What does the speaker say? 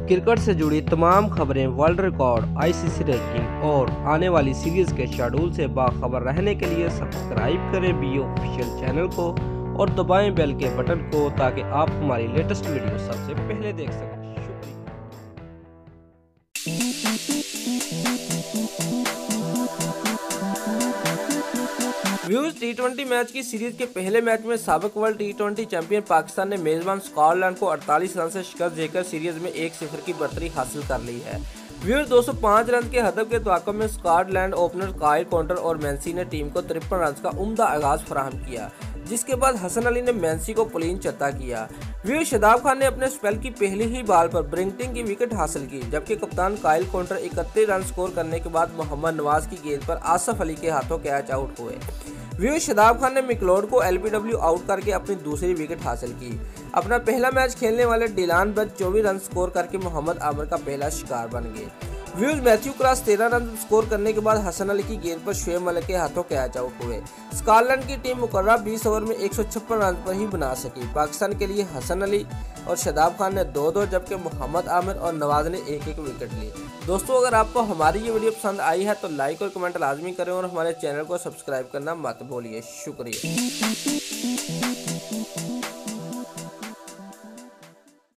Cricket से जुड़ी तमाम खबरें, वर्ल्ड रिकॉर्ड, आईसीसी रैंकिंग और आने वाली सीरीज के शेड्यूल से बाखबर रहने के लिए सब्सक्राइब करें बी ऑफिशियल चैनल को और दबाएं बेल के बटन को ताकि आप हमारी लेटेस्ट वीडियो सबसे पहले देख सकें। व्यूज टी20 मैच की सीरीज के पहले मैच में साबिक वर्ल्ड टी20 चैंपियन पाकिस्तान ने मेजबान स्कॉटलैंड को 48 रन से शिकस्त देकर सीरीज में 1-0 की बढ़तरी हासिल कर ली है। व्यूज 205 रन के हदफ के तवाक़ुफ़ में स्कॉटलैंड ओपनर काइल कॉन्टर और मैंसी ने टीम को 53 रन का उम्दा आगाज फराहम किया, जिसके बाद हसन अली ने मैंसी को पुलिन चत्ता किया। व्यूज शादाब खान ने अपने स्पेल की पहली ही बॉल पर ब्रिंगटन की विकेट हासिल की, जबकि कप्तान काइल कॉन्टर 31 रन स्कोर करने के बाद मोहम्मद नवाज की गेंद पर आसिफ अली के हाथों कैच आउट हुए। व्यूज शादाब खान ने मिकलोड को एलबीडब्ल्यू आउट करके अपनी दूसरी विकेट हासिल की। अपना पहला मैच खेलने वाले डिलान बेथ 24 रन स्कोर करके मोहम्मद आमिर का पहला शिकार बन गए। Views Matthew cross 13 run score करने के बाद हसन अली की गेंद पर शुएब मलिक के हाथों कैच आउट हुए। स्कॉटलैंड की टीम मुकर्रर 20 ओवर में 156 रन पर ही बना सकी। पाकिस्तान के लिए हसन अली और शादाब खान ने 2-2 जबकि मोहम्मद आमिर और नवाज ने 1-1 विकेट ली। दोस्तों, अगर आपको हमारी ये वीडियो पसंद आई है तो लाइक और कमेंट लाजमी करें और हमारे चैनल को सब्सक्राइब करना मत भूलिए। शुक्रिया।